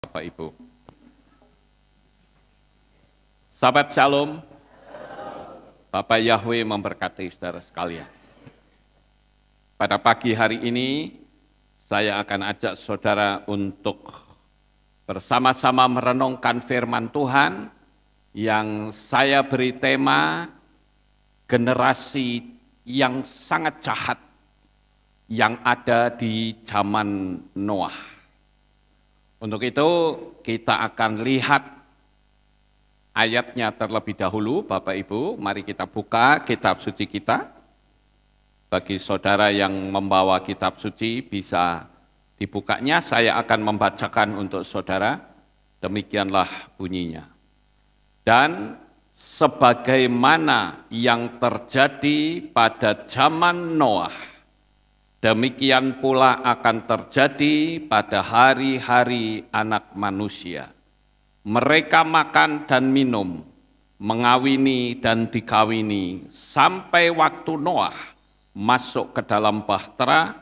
Bapak Ibu. Sahabat Shalom, Bapak Yahweh memberkati saudara sekalian. Pada pagi hari ini, saya akan ajak saudara untuk bersama-sama merenungkan firman Tuhan yang saya beri tema generasi yang sangat jahat yang ada di zaman Noah. Untuk itu kita akan lihat ayatnya terlebih dahulu, Bapak Ibu. Mari kita buka kitab suci kita. Bagi saudara yang membawa kitab suci bisa dibukanya, saya akan membacakan untuk saudara. Demikianlah bunyinya. Dan sebagaimana yang terjadi pada zaman Noah, demikian pula akan terjadi pada hari-hari anak manusia. Mereka makan dan minum, mengawini dan dikawini, sampai waktu Noah masuk ke dalam bahtera,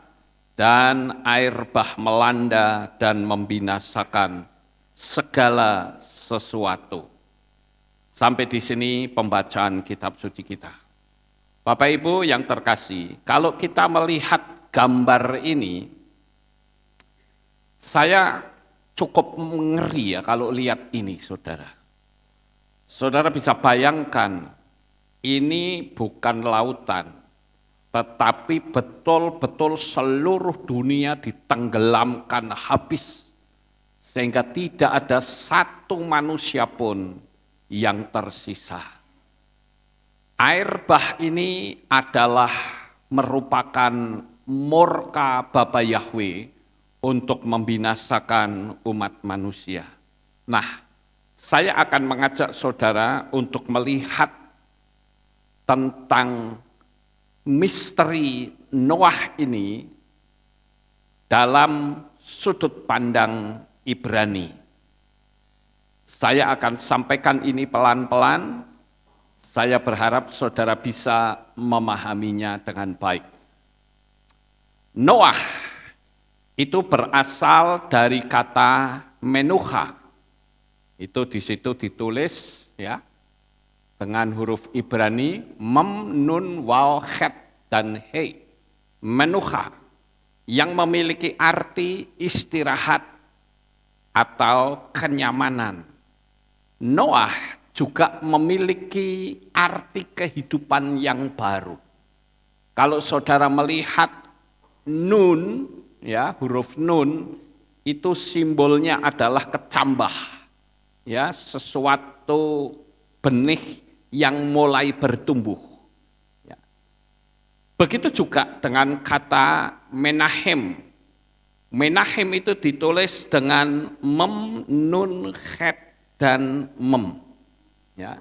dan air bah melanda dan membinasakan segala sesuatu. Sampai di sini pembacaan kitab suci kita. Bapak Ibu yang terkasih, kalau kita melihat gambar ini, saya cukup ngeri ya kalau lihat ini, saudara. Saudara bisa bayangkan, ini bukan lautan, tetapi betul-betul seluruh dunia ditenggelamkan habis, sehingga tidak ada satu manusia pun yang tersisa. Air bah ini adalah merupakan murka Bapa Yahweh untuk membinasakan umat manusia. Nah, saya akan mengajak saudara untuk melihat tentang misteri Noah ini dalam sudut pandang Ibrani. Saya akan sampaikan ini pelan-pelan. Saya berharap saudara bisa memahaminya dengan baik. Noah itu berasal dari kata menuha. Itu di situ ditulis ya dengan huruf Ibrani mem, nun, waw, het, dan he. Menuha yang memiliki arti istirahat atau kenyamanan. Noah juga memiliki arti kehidupan yang baru. Kalau saudara melihat nun, ya huruf nun, itu simbolnya adalah kecambah, ya sesuatu benih yang mulai bertumbuh. Ya. Begitu juga dengan kata menahem. Menahem itu ditulis dengan mem, nun, het, dan mem. Ya.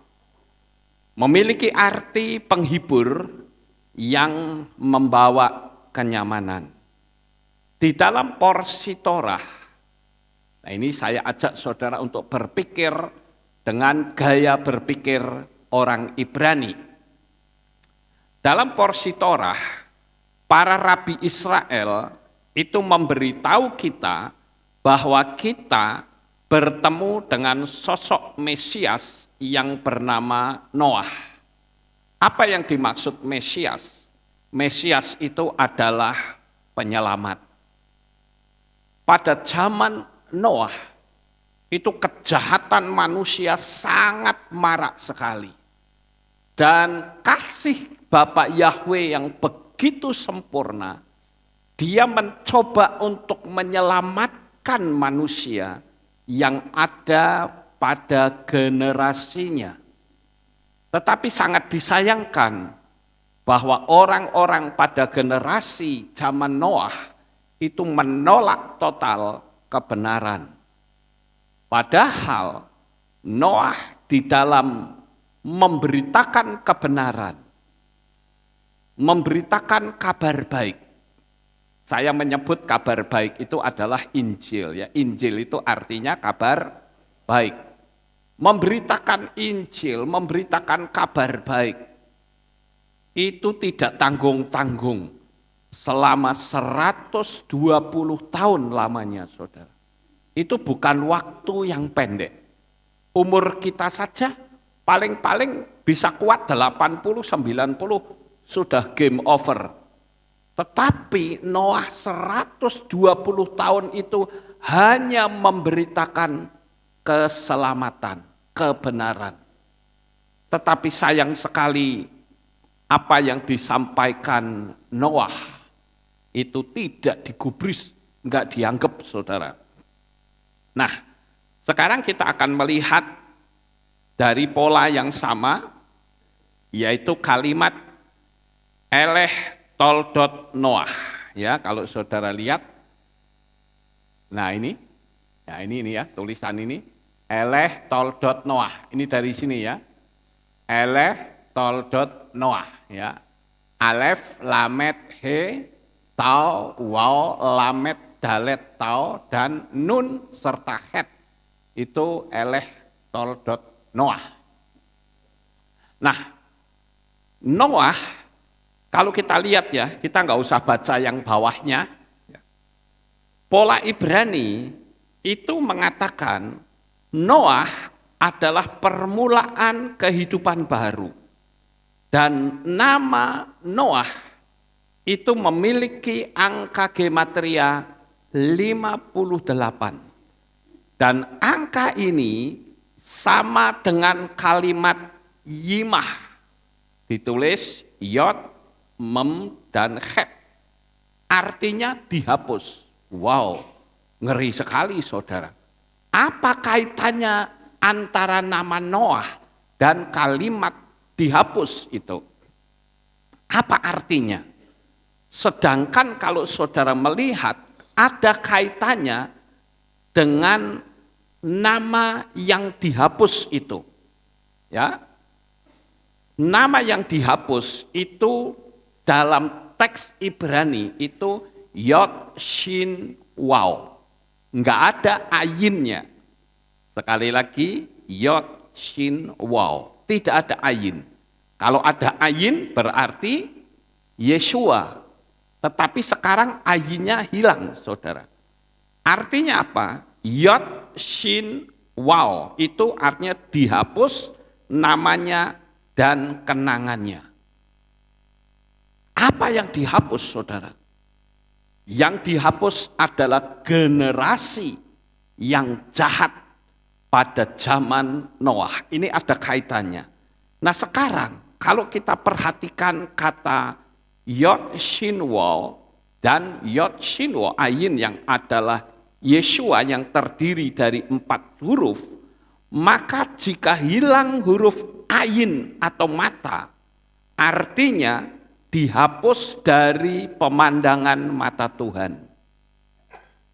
Memiliki arti penghibur yang membawa kenyamanan. Di dalam porsi Torah, nah ini saya ajak saudara untuk berpikir dengan gaya berpikir orang Ibrani. Dalam porsi Torah, para rabi Israel itu memberitahu kita bahwa kita bertemu dengan sosok Mesias yang bernama Noah. Apa yang dimaksud Mesias? Mesias itu adalah penyelamat. Pada zaman Noah, itu kejahatan manusia sangat marak sekali. Dan kasih Bapa Yahweh yang begitu sempurna, Dia mencoba untuk menyelamatkan manusia yang ada pada generasinya. Tetapi sangat disayangkan bahwa orang-orang pada generasi zaman Noah itu menolak total kebenaran. Padahal Noah di dalam memberitakan kebenaran, memberitakan kabar baik. Saya menyebut kabar baik itu adalah Injil. Ya, Injil itu artinya kabar baik. Memberitakan Injil, memberitakan kabar baik, itu tidak tanggung-tanggung. Selama 120 tahun lamanya, saudara. itu bukan waktu yang pendek. Umur kita saja paling-paling bisa kuat 80, 90 sudah game over. Tetapi Noah 120 tahun itu hanya memberitakan keselamatan, kebenaran. Tetapi sayang sekali apa yang disampaikan Noah itu tidak digubris, enggak dianggap, saudara. Nah, sekarang kita akan melihat dari pola yang sama, yaitu kalimat eleh toldot Noah. Ya, kalau saudara lihat, nah ini ya tulisan ini, eleh toldot Noah. Ini dari sini ya, eleh toldot Noah. Ya, alef, lamet, he, tau, waw, lamet, dalet, tau, dan nun serta het. Itu eleh toldot Noah. Nah, Noah, kalau kita lihat ya, kita nggak usah baca yang bawahnya. Pola Ibrani itu mengatakan Noah adalah permulaan kehidupan baru. Dan nama Noah itu memiliki angka gematria 58. Dan angka ini sama dengan kalimat yimah, ditulis yod, mem, dan het. Artinya dihapus. Wow, ngeri sekali saudara. Apa kaitannya antara nama Noah dan kalimat dihapus itu? Apa artinya? Sedangkan kalau saudara melihat ada kaitannya dengan nama yang dihapus itu. Ya. Nama yang dihapus itu dalam teks Ibrani itu yod, shin, waw. Enggak ada ayinnya. Sekali lagi, yod, shin, waw. Tidak ada ayin. Kalau ada ayin berarti Yeshua. Tetapi sekarang ayinnya hilang, saudara. Artinya apa? Yod, shin, waw. Itu artinya dihapus namanya dan kenangannya. Apa yang dihapus, saudara? Yang dihapus adalah generasi yang jahat pada zaman Noah. Ini ada kaitannya. Nah sekarang kalau kita perhatikan kata Yod Shinwo dan Yod Shinwo Ayin yang adalah Yeshua yang terdiri dari 4 huruf, maka jika hilang huruf Ayin atau mata, artinya dihapus dari pemandangan mata Tuhan.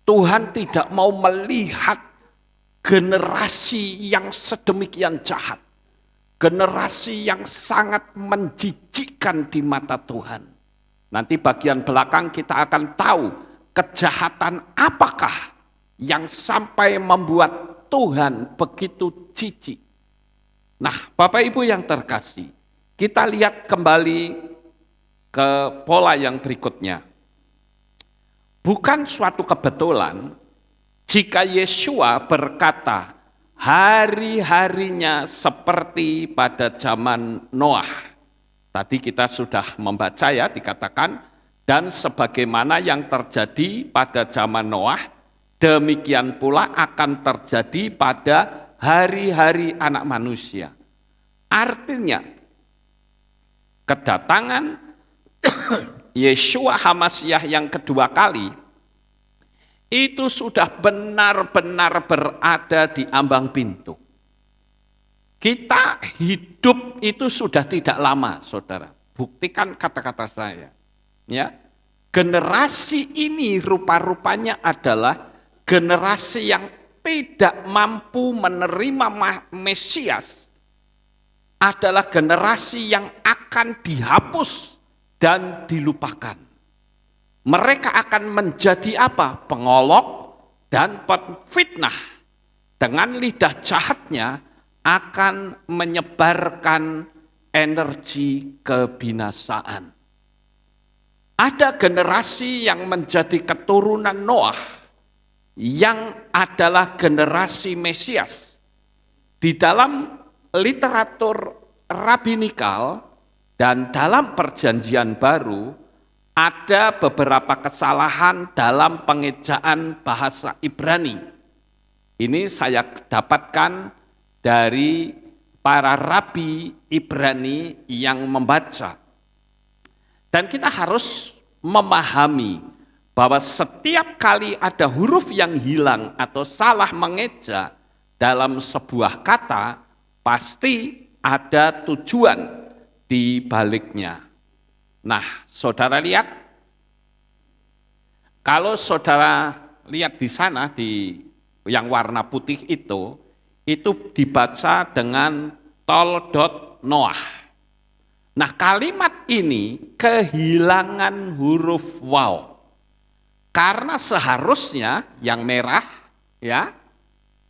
Tuhan tidak mau melihat generasi yang sedemikian jahat. Generasi yang sangat menjijikkan di mata Tuhan. Nanti bagian belakang kita akan tahu kejahatan apakah yang sampai membuat Tuhan begitu jijik. Nah, Bapak Ibu yang terkasih, kita lihat kembali ke pola yang berikutnya. Bukan suatu kebetulan jika Yeshua berkata hari-harinya seperti pada zaman Noah. Tadi kita sudah membaca ya, dikatakan dan sebagaimana yang terjadi pada zaman Noah, demikian pula akan terjadi pada hari-hari anak manusia. Artinya kedatangan Yeshua HaMasyiah yang kedua kali itu sudah benar-benar berada di ambang pintu. Kita hidup itu sudah tidak lama, saudara. Buktikan kata-kata saya. Ya, generasi ini rupa-rupanya adalah generasi yang tidak mampu menerima Mesias. Adalah generasi yang akan dihapus dan dilupakan. Mereka akan menjadi apa? Pengolok dan pemfitnah. Dengan lidah jahatnya akan menyebarkan energi kebinasaan. Ada generasi yang menjadi keturunan Noah yang adalah generasi Mesias. Di dalam literatur rabbinikal dan dalam perjanjian baru ada beberapa kesalahan dalam pengejaan bahasa Ibrani. Ini saya dapatkan dari para rabi Ibrani yang membaca. Dan kita harus memahami bahwa setiap kali ada huruf yang hilang atau salah mengeja dalam sebuah kata, pasti ada tujuan di baliknya. Nah, saudara lihat, kalau saudara lihat di sana, di yang warna putih itu dibaca dengan tol Noah. Nah, kalimat ini kehilangan huruf waw. Karena seharusnya yang merah, ya,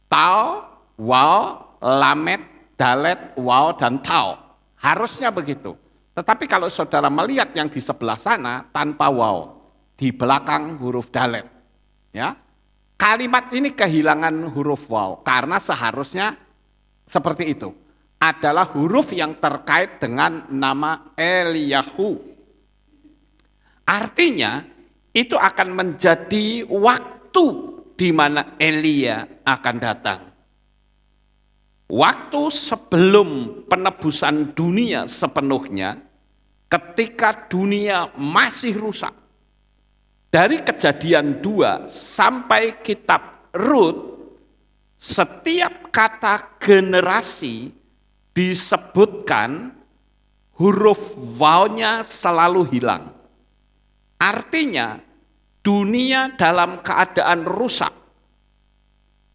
tau, waw, lamet, dalet, waw, dan tau. Harusnya begitu. Tetapi kalau saudara melihat yang di sebelah sana tanpa waw, di belakang huruf dalet, ya, kalimat ini kehilangan huruf waw karena seharusnya seperti itu. Adalah huruf yang terkait dengan nama Eliyahu. Artinya itu akan menjadi waktu di mana Elia akan datang. Waktu sebelum penebusan dunia sepenuhnya, ketika dunia masih rusak. Dari Kejadian 2 sampai kitab Rut, setiap kata generasi disebutkan huruf waw-nya selalu hilang. Artinya dunia dalam keadaan rusak.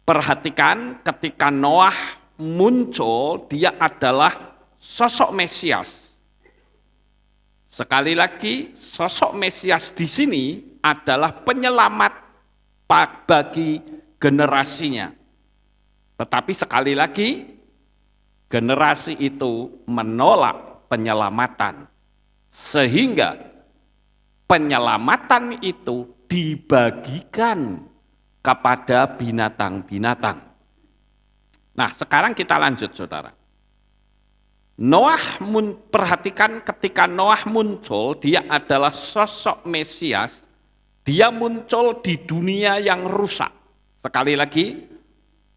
Perhatikan ketika Noah muncul, dia adalah sosok Mesias. Sekali lagi, sosok Mesias di sini adalah penyelamat bagi generasinya. Tetapi sekali lagi, generasi itu menolak penyelamatan, sehingga penyelamatan itu dibagikan kepada binatang-binatang. Nah, sekarang kita lanjut, saudara. Perhatikan ketika Noah muncul, dia adalah sosok Mesias, dia muncul di dunia yang rusak. Sekali lagi,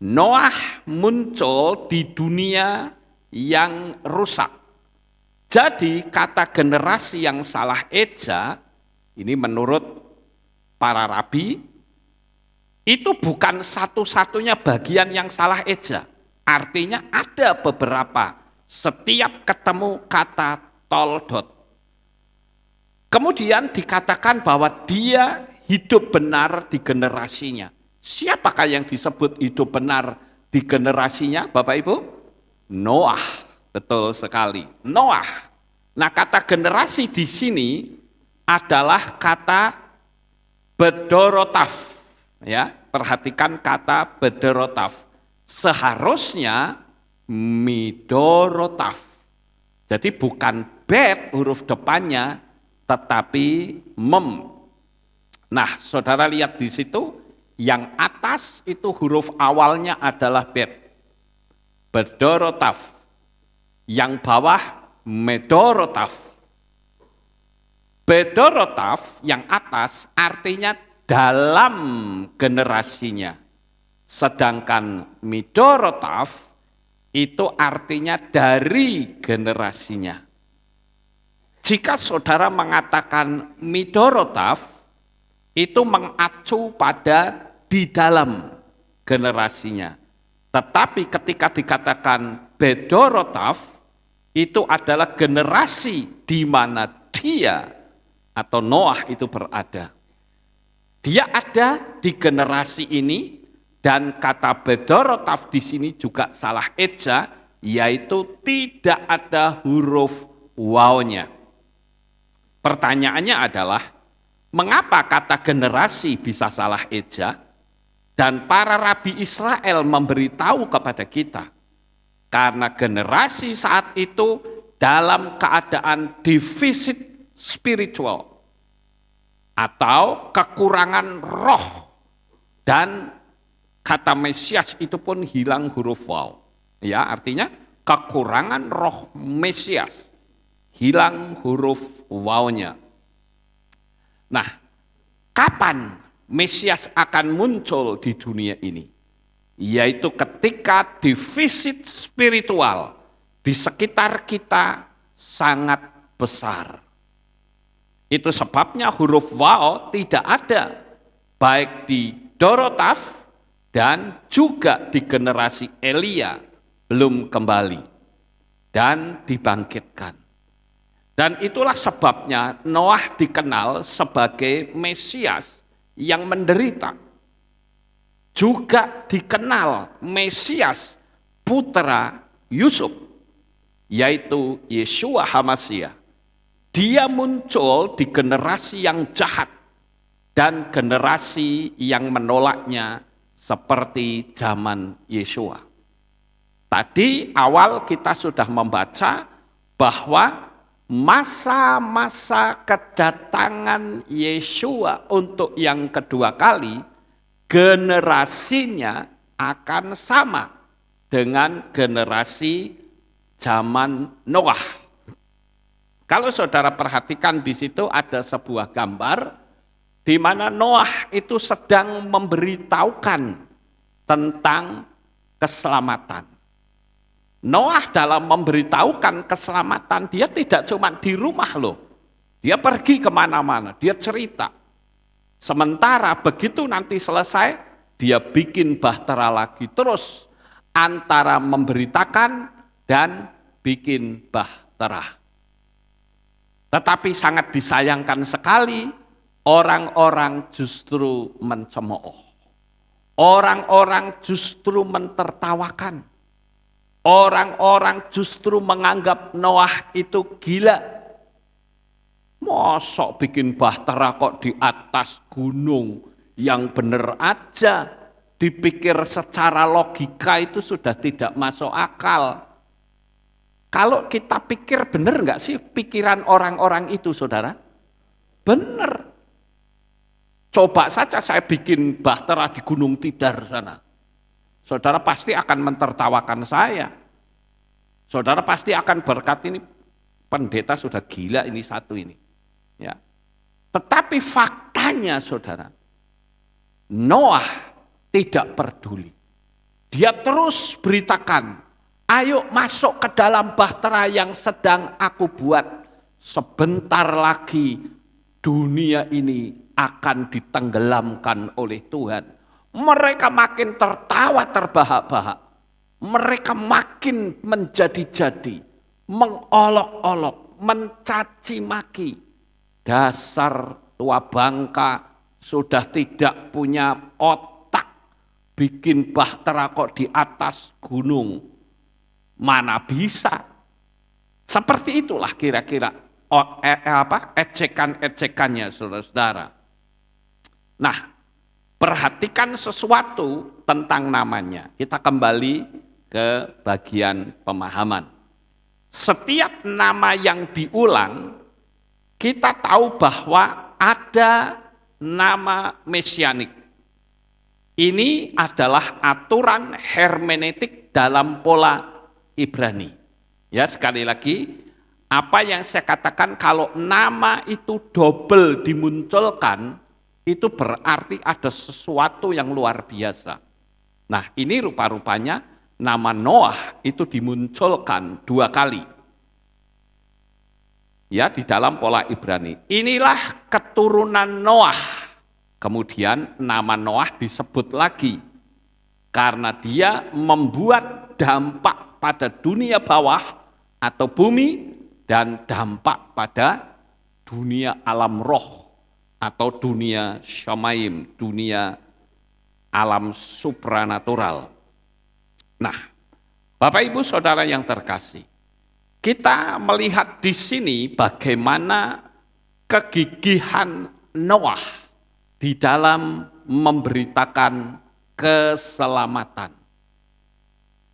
Noah muncul di dunia yang rusak. Jadi kata generasi yang salah eja, ini menurut para rabi, itu bukan satu-satunya bagian yang salah eja. Artinya ada beberapa, setiap ketemu kata toldot. Kemudian dikatakan bahwa dia hidup benar di generasinya. Siapakah yang disebut hidup benar di generasinya, Bapak Ibu? Noah, betul sekali. Noah. Nah, kata generasi di sini adalah kata bedorotaf. Ya, perhatikan kata bedorotaf. Seharusnya midorotaf. Jadi bukan bet huruf depannya, tetapi mem. Nah, saudara lihat di situ. Yang atas itu huruf awalnya adalah bet, bedorotaf. Yang bawah medorotaf. Bedorotaf yang atas artinya dalam generasinya. Sedangkan midorotaf itu artinya dari generasinya. Jika saudara mengatakan midorotaf, itu mengacu pada di dalam generasinya. Tetapi ketika dikatakan bedorotaf, itu adalah generasi di mana dia atau Noah itu berada. Dia ada di generasi ini, dan kata bedorotaf di sini juga salah eja, yaitu tidak ada huruf waw-nya. Pertanyaannya adalah, mengapa kata generasi bisa salah eja? Dan para rabi Israel memberitahu kepada kita, karena generasi saat itu dalam keadaan defisit spiritual atau kekurangan roh. Dan kata Mesias itu pun hilang huruf waw. Ya, artinya kekurangan roh Mesias. Hilang huruf wawnya. Nah, kapan Mesias akan muncul di dunia ini? Yaitu ketika defisit spiritual di sekitar kita sangat besar. Itu sebabnya huruf waw tidak ada, baik di Dorotaf dan juga di generasi Elia belum kembali dan dibangkitkan. Dan itulah sebabnya Noah dikenal sebagai Mesias yang menderita. Juga dikenal Mesias putra Yusuf, yaitu Yeshua HaMasyiah. Dia muncul di generasi yang jahat dan generasi yang menolaknya seperti zaman Yeshua. Tadi awal kita sudah membaca bahwa masa-masa kedatangan Yeshua untuk yang kedua kali, generasinya akan sama dengan generasi zaman Noah. Kalau saudara perhatikan di situ ada sebuah gambar di mana Noah itu sedang memberitahukan tentang keselamatan. Noah dalam memberitahukan keselamatan, dia tidak cuma di rumah loh. Dia pergi kemana-mana, dia cerita. Sementara begitu nanti selesai, dia bikin bahtera lagi. Terus antara memberitakan dan bikin bahtera. Tetapi sangat disayangkan sekali, orang-orang justru mencemooh. Orang-orang justru mentertawakan. Orang-orang justru menganggap Noah itu gila. Mosok bikin bahtera kok di atas gunung, yang bener aja. Dipikir secara logika itu sudah tidak masuk akal. Kalau kita pikir bener nggak sih pikiran orang-orang itu, saudara? Bener. Coba saja saya bikin bahtera di Gunung Tidar sana. Saudara pasti akan mentertawakan saya. Saudara pasti akan berkata ini pendeta sudah gila ini satu ini. Ya. Tetapi faktanya saudara, Noah tidak peduli. Dia terus beritakan, ayo masuk ke dalam bahtera yang sedang aku buat. Sebentar lagi dunia ini akan ditenggelamkan oleh Tuhan. Mereka makin tertawa terbahak-bahak. Mereka makin menjadi-jadi, mengolok-olok, mencaci maki. Dasar tua bangka sudah tidak punya otak, bikin bahtera kok di atas gunung. Mana bisa? Seperti itulah kira-kira ejekan-ejekannya saudara-saudara. Nah, perhatikan sesuatu tentang namanya. Kita kembali ke bagian pemahaman. Setiap nama yang diulang, kita tahu bahwa ada nama mesianik. Ini adalah aturan hermeneutik dalam pola Ibrani. Ya, sekali lagi, apa yang saya katakan kalau nama itu double dimunculkan, itu berarti ada sesuatu yang luar biasa. Nah, ini rupa-rupanya nama Noah itu dimunculkan 2 kali. Ya, di dalam pola Ibrani. Inilah keturunan Noah. Kemudian nama Noah disebut lagi karena dia membuat dampak pada dunia bawah atau bumi dan dampak pada dunia alam roh atau dunia syamaim, dunia alam supranatural. Nah, Bapak Ibu Saudara yang terkasih, kita melihat di sini bagaimana kegigihan Noah di dalam memberitakan keselamatan.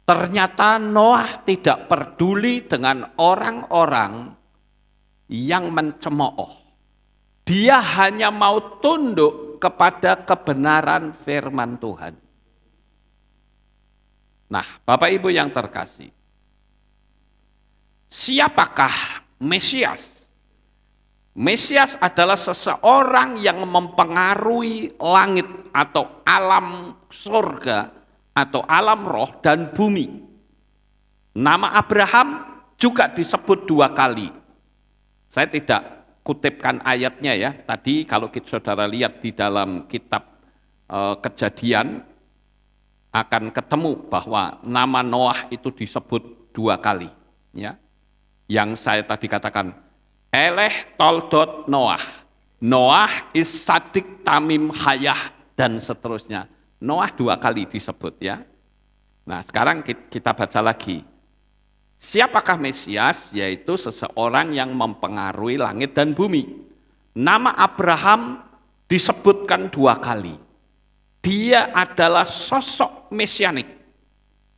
Ternyata Noah tidak peduli dengan orang-orang yang mencemooh. Dia hanya mau tunduk kepada kebenaran firman Tuhan. Nah, Bapak Ibu yang terkasih, siapakah Mesias? Mesias adalah seseorang yang mempengaruhi langit atau alam surga atau alam roh dan bumi. Nama Abraham juga disebut 2 kali. Saya tidak kutipkan ayatnya ya. Tadi kalau saudara lihat di dalam kitab Kejadian akan ketemu bahwa nama Noah itu disebut 2 kali. Ya. Yang saya tadi katakan, Eleh toldot Noah. Noah is sadik tamim hayah dan seterusnya. Noah 2 kali disebut ya. Nah sekarang kita baca lagi. Siapakah Mesias? Yaitu seseorang yang mempengaruhi langit dan bumi. Nama Abraham disebutkan 2 kali. Dia adalah sosok mesianik.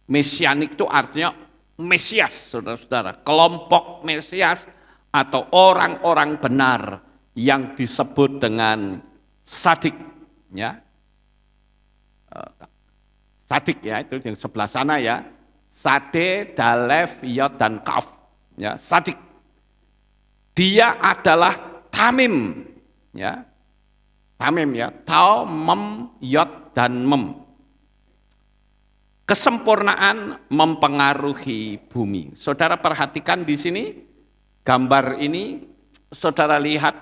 Mesianik itu artinya Mesias, saudara-saudara. Kelompok Mesias atau orang-orang benar yang disebut dengan sadik. Ya. Sadik ya, itu yang sebelah sana ya. Sade, Dalef, Yod, dan Kaf. Ya, sadik. Dia adalah tamim. Ya. Tamim ya, tau, mem, yod, dan mem. Kesempurnaan mempengaruhi bumi. Saudara perhatikan di sini, gambar ini, saudara lihat,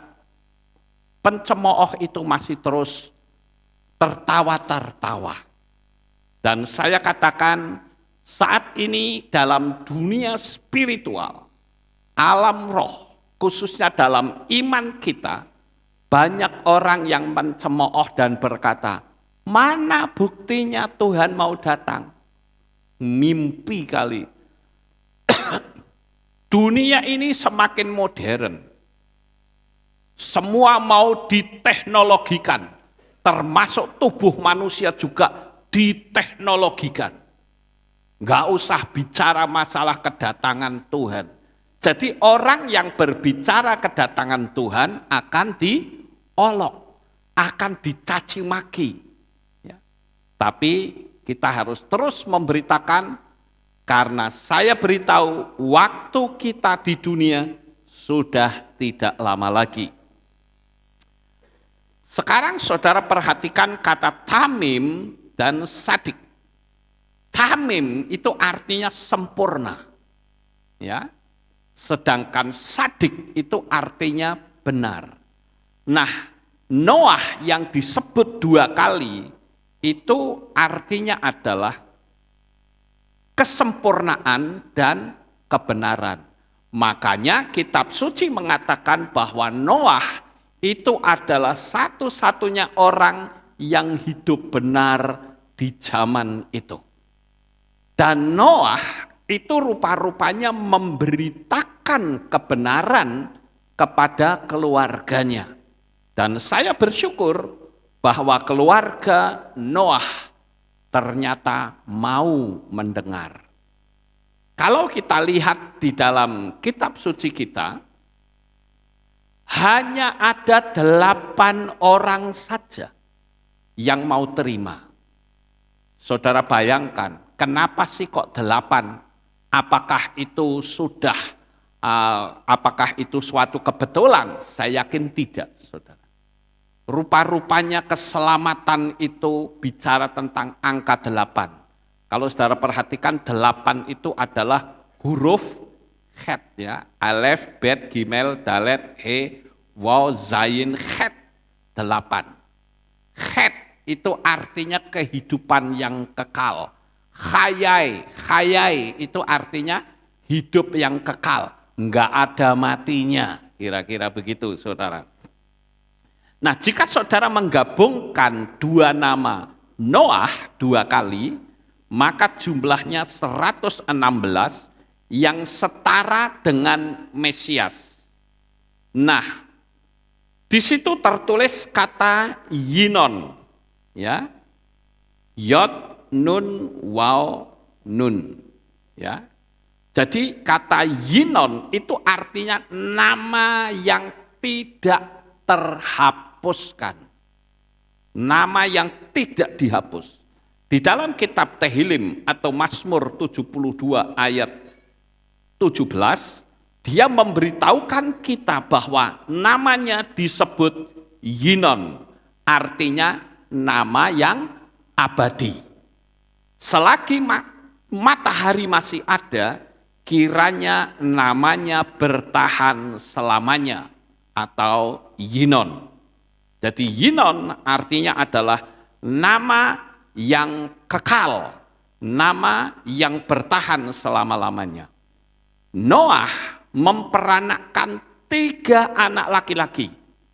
pencemooh itu masih terus tertawa-tertawa. Dan saya katakan, saat ini dalam dunia spiritual, alam roh, khususnya dalam iman kita, banyak orang yang mencemooh dan berkata, mana buktinya Tuhan mau datang? Mimpi kali. Dunia ini semakin modern. Semua mau diteknologikan. Termasuk tubuh manusia juga diteknologikan. Nggak usah bicara masalah kedatangan Tuhan. Jadi orang yang berbicara kedatangan Tuhan akan diolok, akan dicaci maki. Ya. Tapi kita harus terus memberitakan, karena saya beritahu waktu kita di dunia sudah tidak lama lagi. Sekarang saudara perhatikan kata tamim dan sadik. Tamim itu artinya sempurna. Ya. Sedangkan sadik itu artinya benar. Nah, Noah yang disebut 2 kali itu artinya adalah kesempurnaan dan kebenaran. Makanya kitab suci mengatakan bahwa Noah itu adalah satu-satunya orang yang hidup benar di zaman itu. Dan Noah itu rupa-rupanya memberitakan kebenaran kepada keluarganya. Dan saya bersyukur bahwa keluarga Noah ternyata mau mendengar. Kalau kita lihat di dalam kitab suci kita, hanya ada 8 orang saja yang mau terima. Saudara bayangkan, kenapa sih kok 8? Apakah itu apakah itu suatu kebetulan? Saya yakin tidak, saudara. Rupa-rupanya keselamatan itu bicara tentang angka 8. Kalau saudara perhatikan 8 itu adalah huruf Chet ya, Alef, Bet, Gimel, Dalet, He, Waw, Zayin, Chet, 8. Chet itu artinya kehidupan yang kekal. Khayai itu artinya hidup yang kekal, enggak ada matinya, kira-kira begitu saudara. Nah jika saudara menggabungkan 2 nama Noah 2 kali, maka jumlahnya 116 yang setara dengan Mesias. Nah di situ tertulis kata Yinon, ya, Yod, Nun, Waw, Nun. Ya. Jadi kata Yinon itu artinya nama yang tidak terhapuskan. nama yang tidak dihapus. Di dalam kitab Tehillim atau Mazmur 72 ayat 17, dia memberitahukan kita bahwa namanya disebut Yinon, artinya nama yang abadi. Selagi matahari masih ada, kiranya namanya bertahan selamanya, atau Yinon. Jadi Yinon artinya adalah nama yang kekal, nama yang bertahan selama-lamanya. Noah memperanakkan 3 anak laki-laki,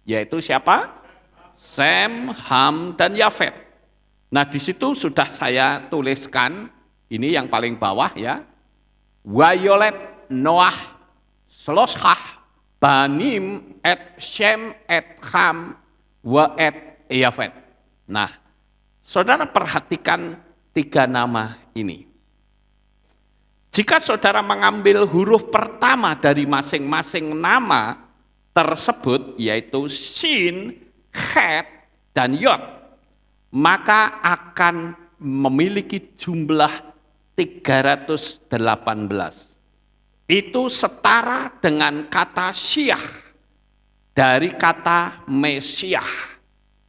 yaitu siapa? Sem, Ham, dan Yafet. Nah, di situ sudah saya tuliskan, ini yang paling bawah ya. Wayolet Noah Sloshah Banim et Shem et Ham wa et Yafet. Nah, saudara perhatikan 3 nama ini. Jika saudara mengambil huruf pertama dari masing-masing nama tersebut, yaitu Shin, Het, dan Yod, maka akan memiliki jumlah 318. Itu setara dengan kata Syiah, dari kata Mesiah,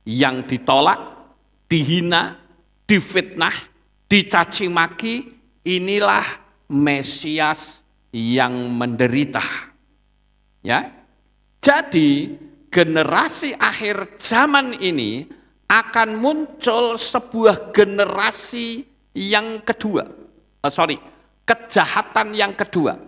yang ditolak, dihina, difitnah, dicaci maki. Inilah Mesias yang menderita. Ya. Jadi generasi akhir zaman ini akan muncul sebuah generasi yang kedua. Kejahatan yang kedua.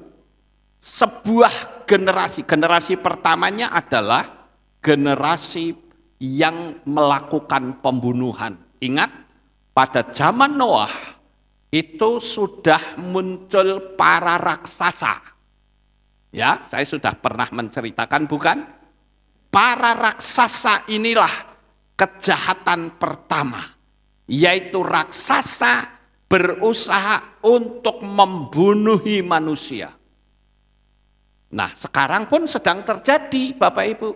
Sebuah generasi pertamanya adalah generasi yang melakukan pembunuhan. Ingat, pada zaman Noah itu sudah muncul para raksasa. Ya, saya sudah pernah menceritakan, bukan? Para raksasa inilah kejahatan pertama, yaitu raksasa berusaha untuk membunuhi manusia. Nah, sekarang pun sedang terjadi, Bapak Ibu.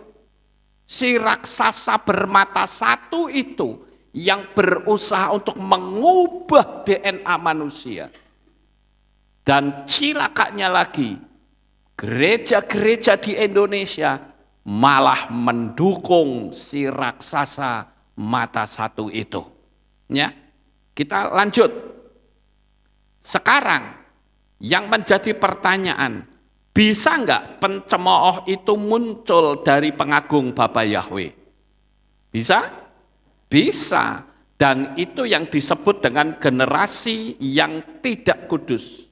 Si raksasa bermata 1 itu yang berusaha untuk mengubah DNA manusia. Dan cilakanya lagi, gereja-gereja di Indonesia malah mendukung si raksasa mata 1 itu. Ya, kita lanjut. Sekarang yang menjadi pertanyaan, bisa enggak pencemooh itu muncul dari pengagung Bapa Yahweh? Bisa? Bisa, dan itu yang disebut dengan generasi yang tidak kudus.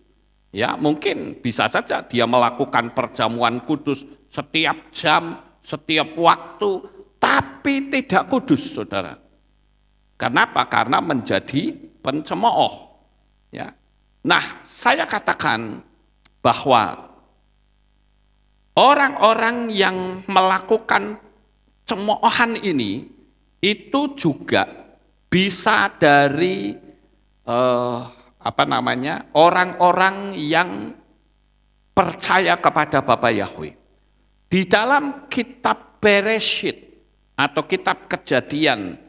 Ya, mungkin bisa saja dia melakukan perjamuan kudus setiap jam, setiap waktu, tapi tidak kudus, saudara. Kenapa? Karena menjadi pencemooh. Ya. Nah, saya katakan bahwa orang-orang yang melakukan cemoohan ini itu juga bisa dari orang-orang yang percaya kepada Bapa Yahweh. Di dalam kitab Bereshit atau kitab Kejadian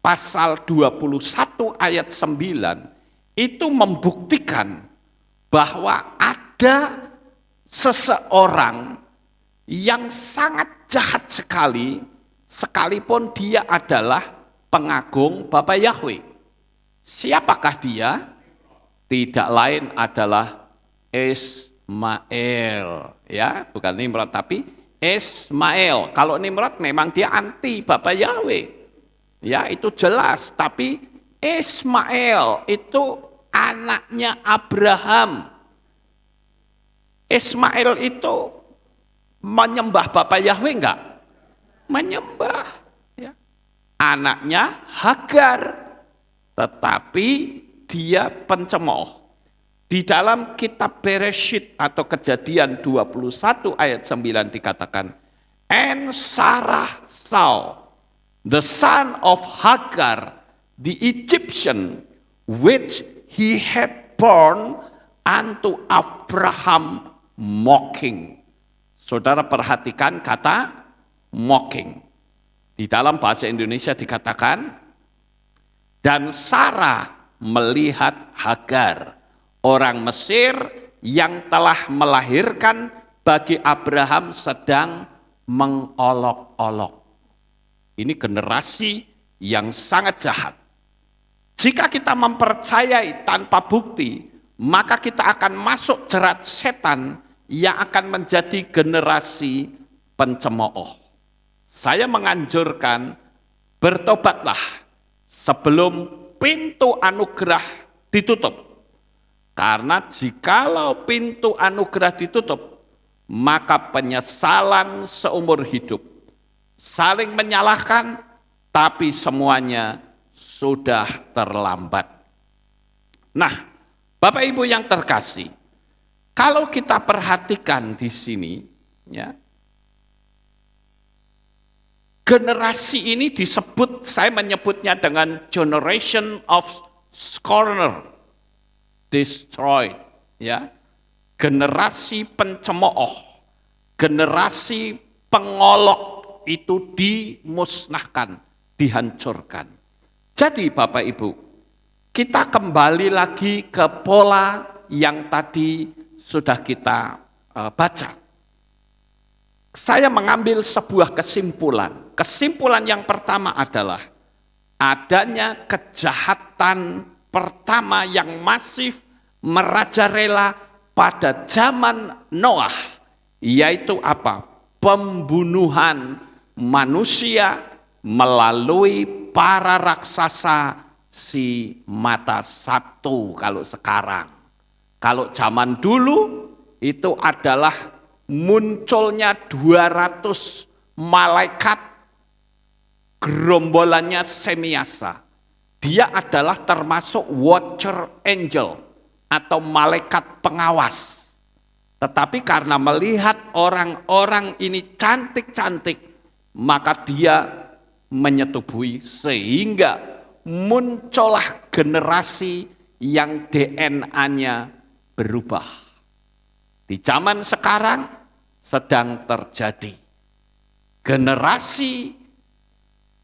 pasal 21 ayat 9 itu membuktikan bahwa ada seseorang yang sangat jahat sekali, sekalipun dia adalah pengagung Bapa Yahweh. Siapakah dia? Tidak lain adalah Ismail, ya, bukan Nimrod tapi Ismail. Kalau Nimrod memang dia anti Bapa Yahweh, ya, itu jelas. Tapi Ismail itu anaknya Abraham. Ismail itu menyembah Bapa Yahweh enggak? Menyembah, ya. Anaknya Hagar, tetapi dia pencemooh. Di dalam kitab Bereshit atau Kejadian 21 ayat 9 dikatakan, and Sarah saw the son of Hagar, the Egyptian, which he had born unto Abraham, mocking. Saudara perhatikan kata mocking. Di dalam bahasa Indonesia dikatakan Dan Sarah melihat Hagar, orang Mesir yang telah melahirkan bagi Abraham sedang mengolok-olok. Ini generasi yang sangat jahat. Jika kita mempercayai tanpa bukti, maka kita akan masuk jerat setan yang akan menjadi generasi pencemooh. Saya menganjurkan bertobatlah sebelum pintu anugerah ditutup. Karena jikalau pintu anugerah ditutup, maka penyesalan seumur hidup. Saling menyalahkan, tapi semuanya sudah terlambat. Nah, Bapak Ibu yang terkasih, kalau kita perhatikan di sini, ya, generasi ini disebut, saya menyebutnya dengan generation of scorner, destroyed, ya, generasi pencemooh, generasi pengolok itu dimusnahkan, dihancurkan. Jadi Bapak Ibu, kita kembali lagi ke pola yang tadi sudah kita baca. Saya mengambil sebuah kesimpulan. Kesimpulan yang pertama adalah adanya kejahatan pertama yang masif merajalela pada zaman Noah, yaitu apa? Pembunuhan manusia melalui para raksasa si mata satu kalau sekarang. Kalau zaman dulu itu adalah munculnya 200 malaikat gerombolannya Semiasa. Dia adalah termasuk watcher angel atau malaikat pengawas. Tetapi karena melihat orang-orang ini cantik-cantik, maka dia menyetubuhi sehingga muncullah generasi yang DNA-nya berubah. Di zaman sekarang sedang terjadi generasi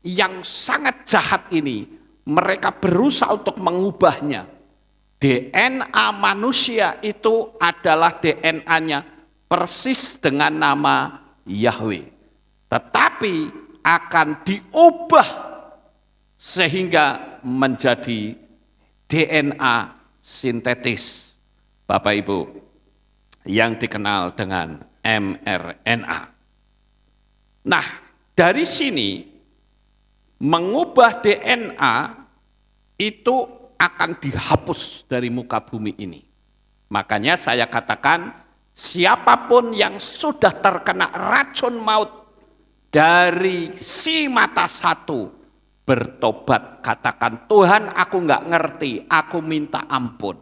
yang sangat jahat ini, mereka berusaha untuk mengubahnya. DNA manusia itu adalah DNA-nya persis dengan nama Yahweh. Tetapi akan diubah sehingga menjadi DNA sintetis, Bapak Ibu, yang dikenal dengan mRNA. Nah, dari sini mengubah DNA itu akan dihapus dari muka bumi ini. Makanya saya katakan, siapapun yang sudah terkena racun maut dari si mata satu, bertobat, katakan, Tuhan aku nggak ngerti, aku minta ampun.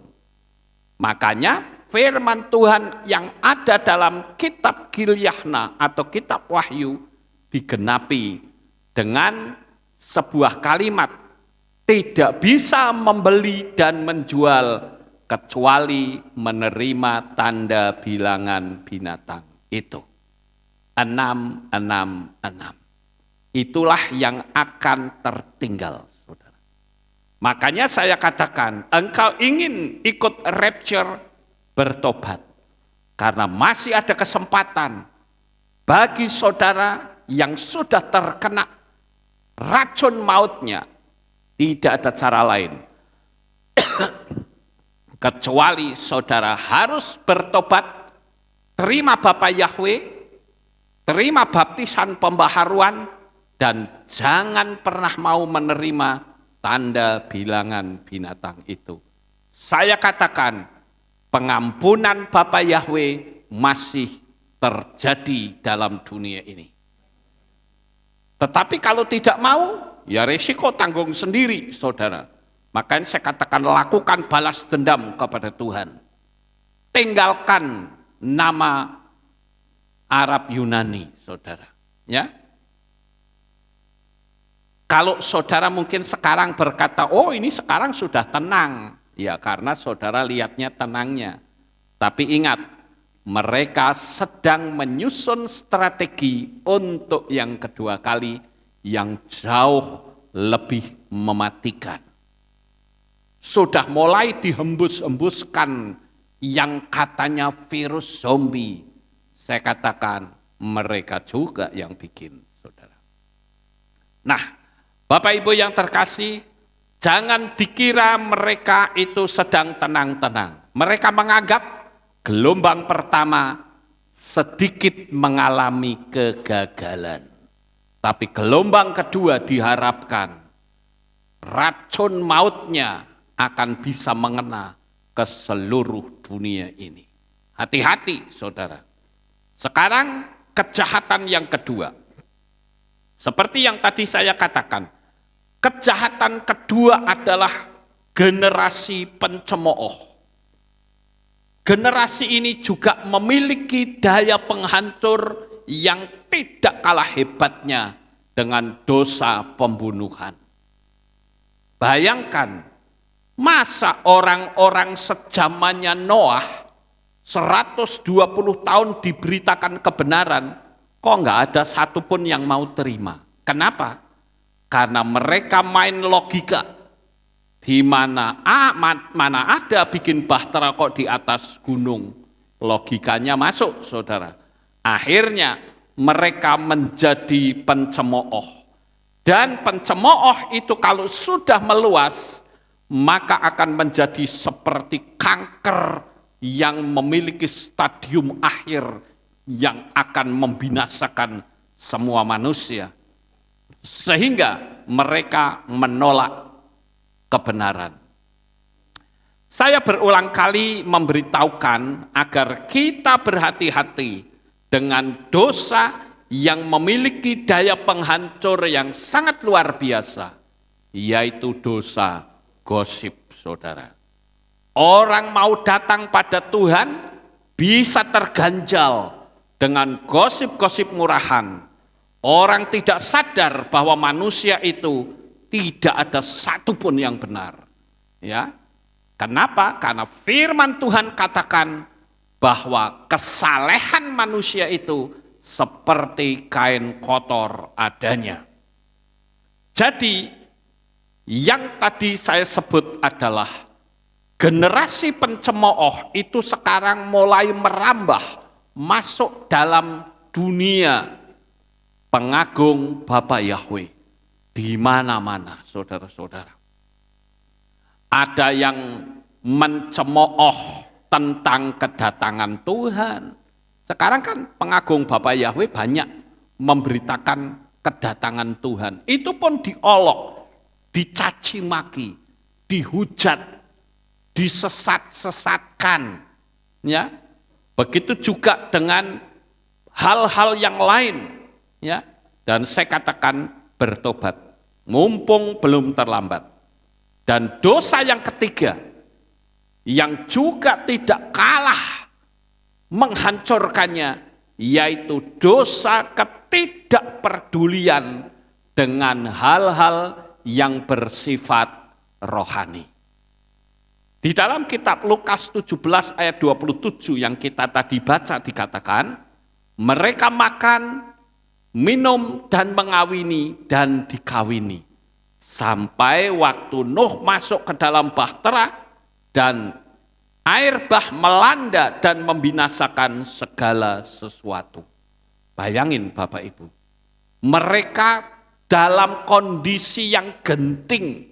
Makanya firman Tuhan yang ada dalam kitab Gilyahna atau kitab Wahyu digenapi dengan sebuah kalimat, tidak bisa membeli dan menjual kecuali menerima tanda bilangan binatang itu. 666. Itulah yang akan tertinggal, saudara. Makanya saya katakan, engkau ingin ikut rapture, bertobat. Karena masih ada kesempatan bagi saudara yang sudah terkena racun mautnya. Tidak ada cara lain kecuali saudara harus bertobat, terima Bapa Yahweh, terima baptisan pembaharuan, dan jangan pernah mau menerima tanda bilangan binatang itu. Saya katakan, pengampunan Bapa Yahweh masih terjadi dalam dunia ini. Tetapi kalau tidak mau, ya risiko tanggung sendiri, saudara. Makanya saya katakan, lakukan balas dendam kepada Tuhan. Tinggalkan nama Arab Yunani, saudara. Ya. Kalau saudara mungkin sekarang berkata, oh ini sekarang sudah tenang. Ya karena saudara lihatnya tenangnya. Tapi ingat, mereka sedang menyusun strategi untuk yang kedua kali yang jauh lebih mematikan. sudah mulai dihembus-hembuskan yang katanya virus zombie. Saya katakan mereka juga yang bikin, saudara. Nah, Bapak Ibu yang terkasih, jangan dikira mereka itu sedang tenang-tenang. Mereka menganggap gelombang pertama sedikit mengalami kegagalan. Tapi gelombang kedua diharapkan racun mautnya akan bisa mengena ke seluruh dunia ini. Hati-hati, saudara. Sekarang kejahatan yang kedua. Seperti yang tadi saya katakan, kejahatan kedua adalah generasi pencemooh. Generasi ini juga memiliki daya penghancur yang tidak kalah hebatnya dengan dosa pembunuhan. Bayangkan, masa orang-orang sejamannya Noah 120 tahun diberitakan kebenaran, kok nggak ada satupun yang mau terima. Kenapa? Karena mereka main logika. Di mana ada bikin bahtera kok di atas gunung. Logikanya masuk, saudara. Akhirnya mereka menjadi pencemooh. Dan pencemooh itu kalau sudah meluas, maka akan menjadi seperti kanker yang memiliki stadium akhir yang akan membinasakan semua manusia. Sehingga mereka menolak kebenaran. Saya berulang kali memberitahukan agar kita berhati-hati dengan dosa yang memiliki daya penghancur yang sangat luar biasa, yaitu dosa gosip, saudara. Orang mau datang pada Tuhan bisa terganjal dengan gosip-gosip murahan. Orang tidak sadar bahwa manusia itu tidak ada satupun yang benar. Ya, kenapa? Karena firman Tuhan katakan bahwa kesalehan manusia itu seperti kain kotor adanya. Jadi, yang tadi saya sebut adalah generasi pencemooh itu sekarang mulai merambah masuk dalam dunia pengagung Bapa Yahweh. Di mana-mana, saudara-saudara. Ada yang mencemooh tentang kedatangan Tuhan. Sekarang kan pengagung Bapa Yahweh banyak memberitakan kedatangan Tuhan. Itu pun diolok, dicaci maki, dihujat, disesat-sesatkan. Ya, begitu juga dengan hal-hal yang lain. Ya, dan saya katakan bertobat, mumpung belum terlambat. Dan dosa yang ketiga, yang juga tidak kalah menghancurkannya, yaitu dosa ketidakpedulian dengan hal-hal yang bersifat rohani. Di dalam kitab Lukas 17 ayat 27 yang kita tadi baca dikatakan, mereka makan, minum dan mengawini dan dikawini sampai waktu Nuh masuk ke dalam bahtera dan air bah melanda dan membinasakan segala sesuatu. Bayangin Bapak Ibu, mereka dalam kondisi yang genting.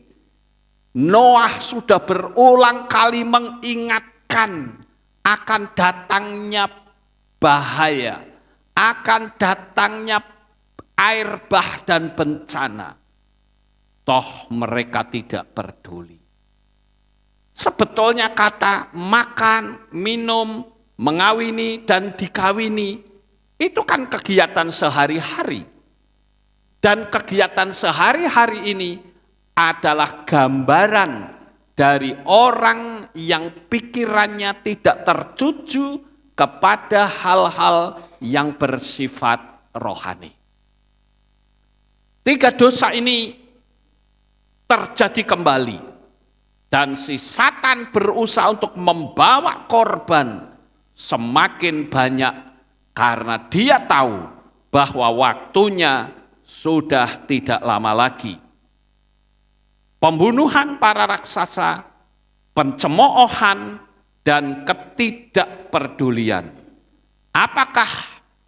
Noah sudah berulang kali mengingatkan akan datangnya bahaya, akan datangnya air bah dan bencana. Toh mereka tidak peduli. Sebetulnya kata makan, minum, mengawini, dan dikawini, itu kan kegiatan sehari-hari. Dan kegiatan sehari-hari ini adalah gambaran dari orang yang pikirannya tidak tertuju kepada hal-hal yang bersifat rohani. 3 dosa ini terjadi kembali, dan si Satan berusaha untuk membawa korban semakin banyak karena dia tahu bahwa waktunya sudah tidak lama lagi. Pembunuhan para raksasa pencemoohan, dan ketidakpedulian. Apakah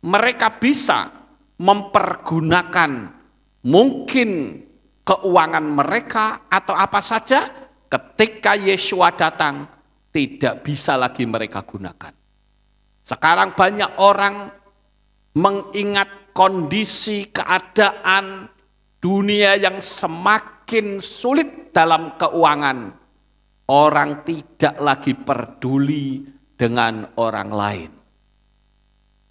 mereka bisa mempergunakan mungkin keuangan mereka atau apa saja ketika Yesua datang tidak bisa lagi mereka gunakan. Sekarang banyak orang mengingat kondisi keadaan dunia yang semakin sulit dalam keuangan. Orang tidak lagi peduli dengan orang lain.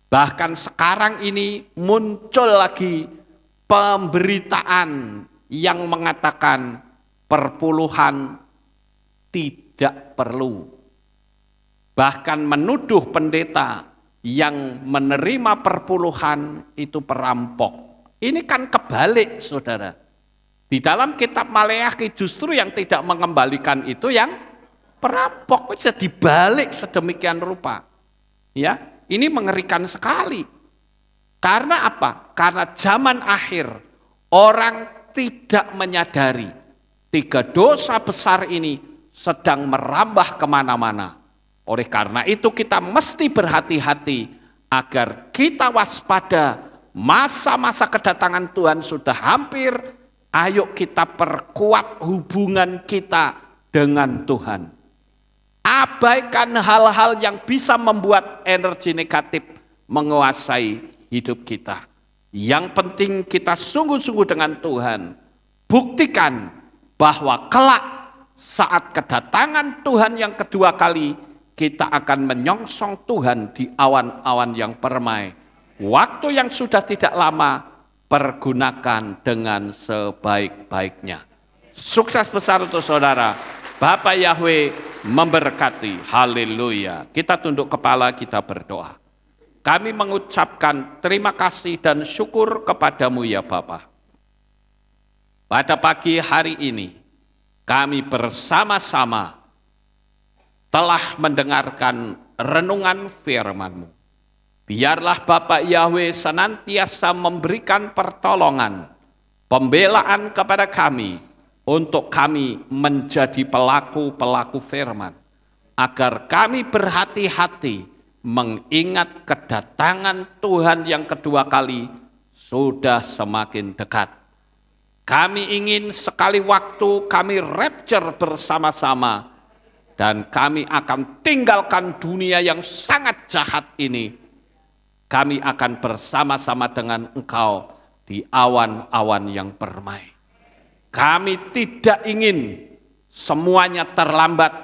Bahkan sekarang ini muncul lagi pemberitaan yang mengatakan perpuluhan tidak perlu. Bahkan menuduh pendeta yang menerima perpuluhan itu perampok. Ini kan kebalik, saudara. Di dalam kitab Maleakhi justru yang tidak mengembalikan itu yang perampok, bisa dibalik sedemikian rupa. Ya, ini mengerikan sekali. Karena apa? Karena zaman akhir orang tidak menyadari 3 dosa besar ini sedang merambah kemana-mana. Oleh karena itu kita mesti berhati-hati agar kita waspada. Masa-masa kedatangan Tuhan sudah hampir. Ayo kita perkuat hubungan kita dengan Tuhan. Abaikan hal-hal yang bisa membuat energi negatif menguasai hidup kita. Yang penting kita sungguh-sungguh dengan Tuhan. Buktikan bahwa kelak saat kedatangan Tuhan yang kedua kali, kita akan menyongsong Tuhan di awan-awan yang permai. Waktu yang sudah tidak lama, pergunakan dengan sebaik-baiknya. Sukses besar untuk saudara. Bapak Yahweh memberkati. Haleluya. Kita tunduk kepala, kita berdoa. Kami mengucapkan terima kasih dan syukur kepadamu ya Bapa. Pada pagi hari ini, kami bersama-sama telah mendengarkan renungan firman-Mu. Biarlah Bapak Yahweh senantiasa memberikan pertolongan, pembelaan kepada kami, untuk kami menjadi pelaku-pelaku firman, agar kami berhati-hati mengingat kedatangan Tuhan yang kedua kali sudah semakin dekat. Kami ingin sekali waktu kami rapture bersama-sama, dan kami akan tinggalkan dunia yang sangat jahat ini. Kami akan bersama-sama dengan Engkau di awan-awan yang permai. Kami tidak ingin semuanya terlambat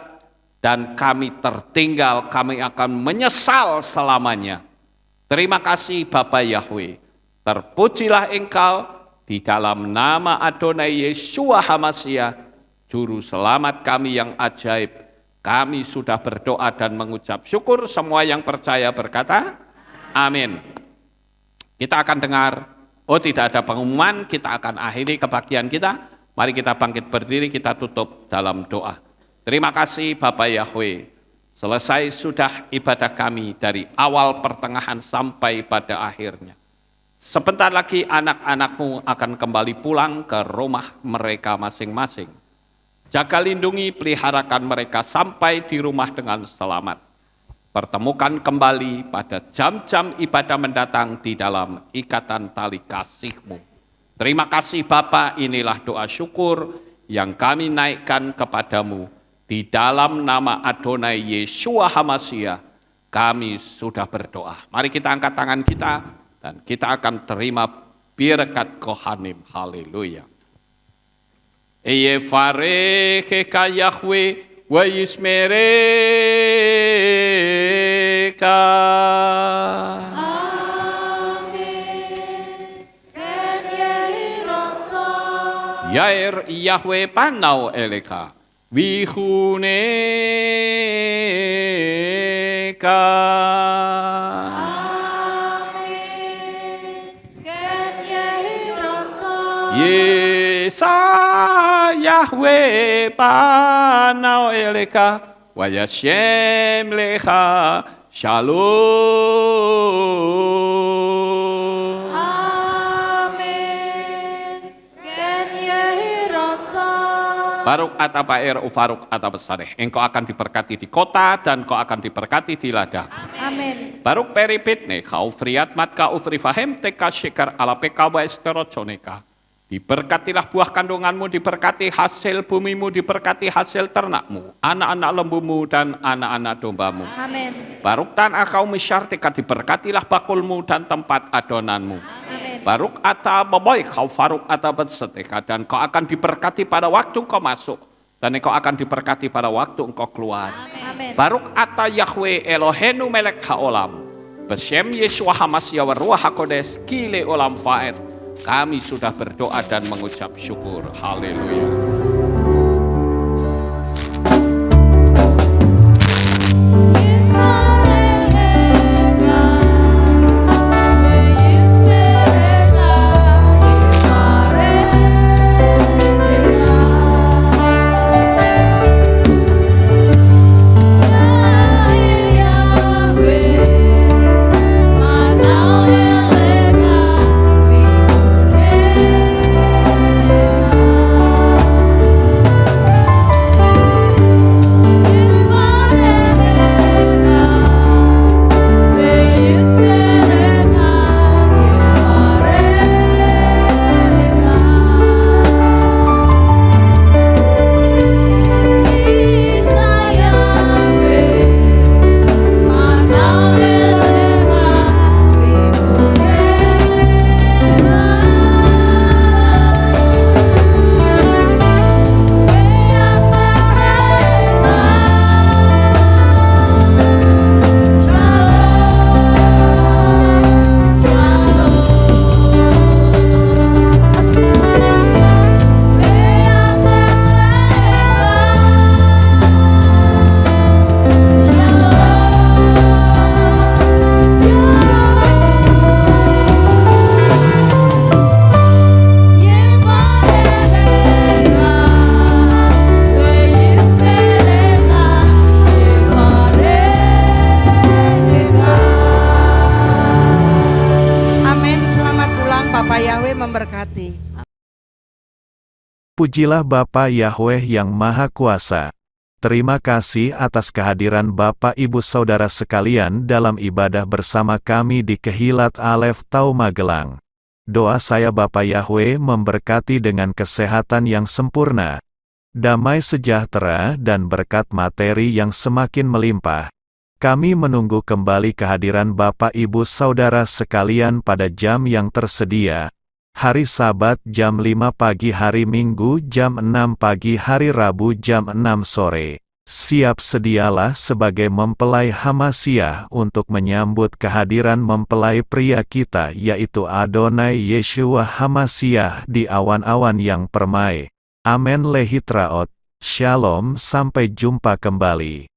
dan kami tertinggal, kami akan menyesal selamanya. Terima kasih Bapak Yahweh. Terpujilah Engkau di dalam nama Adonai Yeshua HaMashiach, Juru Selamat kami yang ajaib. Kami sudah berdoa dan mengucap syukur. Semua yang percaya berkata, amin. Kita akan dengar, tidak ada pengumuman, kita akan akhiri kebagian kita. Mari kita bangkit berdiri, kita tutup dalam doa. Terima kasih Bapak Yahweh. Selesai sudah ibadah kami dari awal pertengahan sampai pada akhirnya. Sebentar lagi anak-anak-Mu akan kembali pulang ke rumah mereka masing-masing. Jaga lindungi, peliharakan mereka sampai di rumah dengan selamat. Pertemukan kembali pada jam-jam ibadah mendatang di dalam ikatan tali kasih-Mu. Terima kasih Bapa, inilah doa syukur yang kami naikkan kepadamu. Di dalam nama Adonai Yeshua HaMashiach, kami sudah berdoa. Mari kita angkat tangan kita, dan kita akan terima berkat Kohanim. Haleluya. Eye fare ka Yahweh wa yismereka. Amin. Ken yehi rotso. Yair Yahweh panau eleka. Vihuneka. Amin. Ken yehi rotso. Yesa Yahweh panau eleka. Wayashem lecha shalom. Amin. Ken yehi rotso. Baruk atabair ufaruk atabasareh. Engkau akan diberkati di kota dan kau akan diberkati di ladang. Amin. Baruk peripitne kau friat matka ufrifahem teka syikar ala peka wa esteroconeka. Diberkatilah buah kandunganmu, diberkati hasil bumimu, diberkati hasil ternakmu, anak-anak lembumu dan anak-anak dombamu. Amin. Baruk tanah kau misyartika, diberkatilah bakulmu dan tempat adonanmu. Amin. Baruk ata baboy kau faruk ata berseteka, dan kau akan diberkati pada waktu kau masuk, dan engkau akan diberkati pada waktu engkau keluar. Amin. Baruk ata Yahweh Elohenu melek haolam, besem Yeshua Hamasya wa ruah hakodes kile olam faed. Kami sudah berdoa dan mengucap syukur. Haleluya. Memberkati. Pujilah Bapa Yahweh yang Maha Kuasa. Terima kasih atas kehadiran Bapak Ibu Saudara sekalian dalam ibadah bersama kami di Kehilat Alef Tau Magelang. Doa saya Bapa Yahweh memberkati dengan kesehatan yang sempurna, damai sejahtera dan berkat materi yang semakin melimpah. Kami menunggu kembali kehadiran Bapak Ibu Saudara sekalian pada jam yang tersedia. Hari Sabat jam 5 pagi, hari Minggu jam 6 pagi, hari Rabu jam 6 sore. Siap sedialah sebagai mempelai Hamasya untuk menyambut kehadiran mempelai pria kita yaitu Adonai Yeshua Hamasya di awan-awan yang permai. Amen lehitraot. Shalom, sampai jumpa kembali.